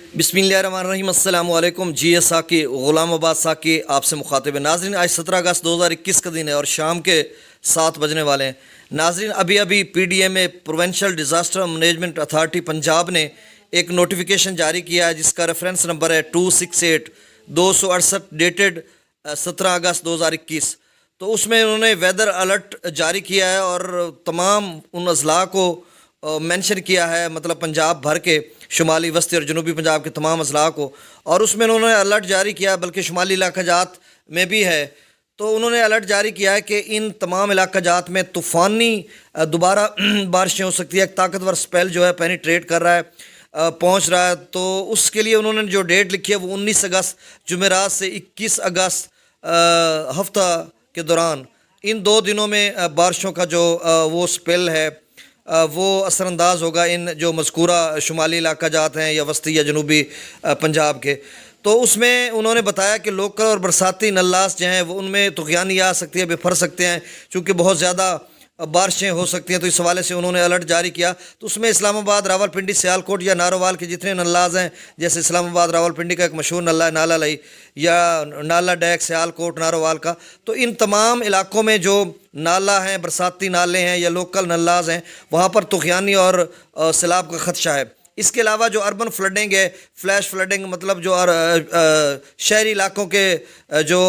बिस्मिल्लाहिर्रहमानिर्रहीम। अस्सलाम वालेकुम। जी साकी ग़ुलाम आबाद साकी आपसे मुखातिब है। नाज़रीन, आज 17 अगस्त 2021 का दिन है और शाम के 7 बजने वाले हैं। नाज़रीन, अभी PDMA provincial disaster management authority Punjab ने एक नोटिफिकेशन जारी किया है जिसका रेफरेंस नंबर है 268 डेटेड 17 अगस्त 2021। तो उसमें उन्होंने वेदर अलर्ट जारी किया है और तमाम उन अजला को मेंशन किया है, मतलब पंजाब भर के शुमाली, वस्ती और जनूबी पंजाब के तमाम अजला को। और उसमें उन्होंने अलर्ट जारी किया, बल्कि शुमाली इलाका जात में भी है। तो उन्होंने अलर्ट जारी किया है कि इन तमाम इलाका जात में तूफ़ानी दोबारा बारिशें हो सकती है। एक ताकतवर स्पेल जो है पेनिट्रेट कर रहा है, पहुंच रहा है। तो उसके लिए उन्होंने जो डेट लिखी है वो 19 अगस्त जुमेरात से 21 अगस्त हफ्ता के दौरान इन 2 दिनों में बारिशों का जो वो स्पेल है वो असरअंदाज होगा इन जो मज़कूरा शुमाली इलाका जात हैं या वस्ती या जनूबी पंजाब के। तो उसमें उन्होंने बताया कि लोकल और बरसाती नल्लास जो हैं वो उनमें तुग़यानी आ सकती है, बिफर सकते हैं, चूँकि बहुत ज़्यादा बारिशें हो सकती हैं। तो इस हवाले से उन्होंने अलर्ट जारी किया। तो उसमें इस्लामाबाद, रावलपिंडी, सियालकोट या नारोवाल के जितने नल्लाज हैं, जैसे इस्लामाबाद रावलपिंडी का एक मशहूर नल्ला है नाला लई, या नाला डैक सियालकोट नारोवाल का, तो इन तमाम इलाकों में जो नाला हैं, बरसाती नाले हैं या लोकल नल्लाज हैं, वहाँ पर तुग़यानी और सैलाब का ख़दशा है। इसके अलावा जो अर्बन फ्लडिंग है, फ्लैश फ्लडिंग, मतलब जो शहरी इलाकों के जो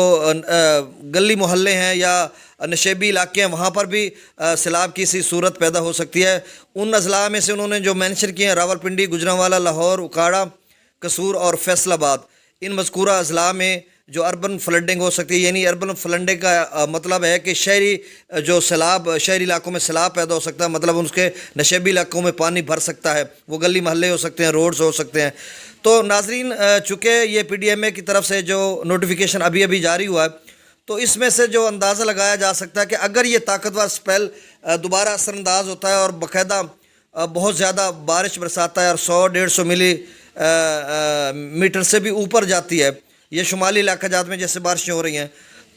गली मोहल्ले हैं या नशेबी इलाके हैं, वहाँ पर भी सैलाब की सी सूरत पैदा हो सकती है। उन अजला में से उन्होंने जो मेंशन किए हैं रावलपिंडी, गुजरांवाला, लाहौर, उकाड़ा, कसूर और फैसलाबाद। इन मज़कूरा अजला में जो अर्बन फ्लडिंग हो सकती है, यानी अर्बन फ्लडिंग का मतलब है कि शहरी जो सैलाब, शहरी इलाकों में सैलाब पैदा हो सकता है, मतलब उसके नशेबी इलाकों में पानी भर सकता है। वो गली महल्ले हो सकते हैं, रोड्स हो सकते हैं। तो नाजरीन, चूँकि ये PDMA की तरफ से जो नोटिफिकेशन अभी जारी हुआ है, तो इसमें से जो अंदाज़ा लगाया जा सकता है कि अगर ये ताकतवर स्पेल दोबारा असरअंदाज होता है और बाकायदा बहुत ज़्यादा बारिश बरसाता है और 100-150 मिली मीटर से भी ऊपर जाती है, ये शुमाली इलाका जात में जैसे बारिशें हो रही हैं,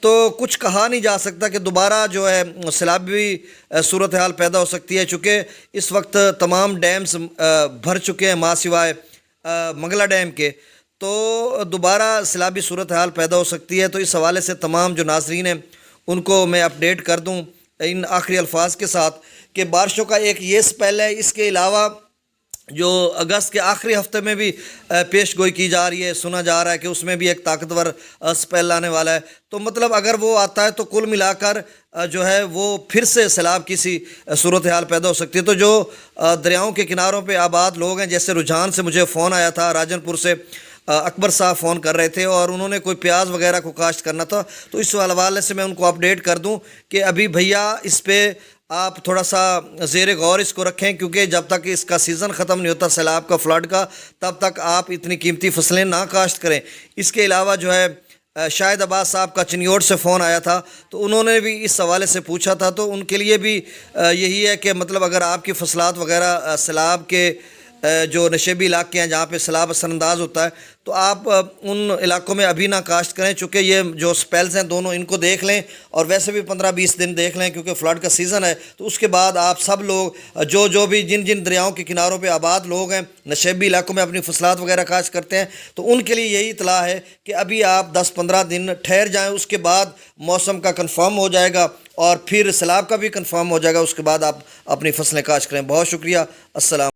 तो कुछ कहा नहीं जा सकता कि दोबारा जो है सैलाबी सूरत हाल पैदा हो सकती है। चूँकि इस वक्त तमाम डैम्स भर चुके हैं माँ सिवाय मंगला डैम के, तो दोबारा सैलाबी सूरत हाल पैदा हो सकती है। तो इस हवाले से तमाम जो नाजरीन हैं उनको मैं अपडेट कर दूँ इन आखिरी अल्फाज के साथ कि बारिशों का एक ये स्पेल है। इसके अलावा जो अगस्त के आखिरी हफ्ते में भी पेश गोई की जा रही है, सुना जा रहा है कि उसमें भी एक ताकतवर स्पेल आने वाला है। तो मतलब अगर वो आता है तो कुल मिलाकर जो है वो फिर से सैलाब की सी सूरत हाल पैदा हो सकती है। तो जो दरियाओं के किनारों पे आबाद लोग हैं, जैसे रुझान से मुझे फ़ोन आया था, राजनपुर से अकबर साहब फ़ोन कर रहे थे और उन्होंने कोई प्याज वगैरह को काश्त करना था, तो इस हवाले से मैं उनको अपडेट कर दूं कि अभी भैया इस पर आप थोड़ा सा ज़ेर गौर इसको रखें, क्योंकि जब तक इसका सीज़न ख़त्म नहीं होता सैलाब का, फ्लड का, तब तक आप इतनी कीमती फसलें ना काश्त करें। इसके अलावा जो है शाहिद अब्बास साहब का चिन्योट से फ़ोन आया था, तो उन्होंने भी इस हवाले से पूछा था। तो उनके लिए भी यही है कि मतलब अगर आपकी फसलात वगैरह सैलाब के जो नशेबी इलाके हैं जहाँ पे सैलाब असरअंदाज होता है, तो आप उन इलाकों में अभी ना काश्त करें, चूँकि ये जो स्पेल्स हैं दोनों इनको देख लें, और वैसे भी 15-20 दिन देख लें क्योंकि फ़्लड का सीज़न है। तो उसके बाद आप सब लोग जो भी जिन दरियाओं के किनारों पे आबाद लोग हैं, नशेबी इलाकों में अपनी फसलात वगैरह काश्त करते हैं, तो उनके लिए यही इतला है कि अभी आप 10-15 दिन ठहर जाएँ, उसके बाद मौसम का कन्फर्म हो जाएगा और फिर सैलाब का भी कन्फर्म हो जाएगा, उसके बाद आप अपनी फसलें काश्त करें। बहुत शुक्रिया। अस्सलाम।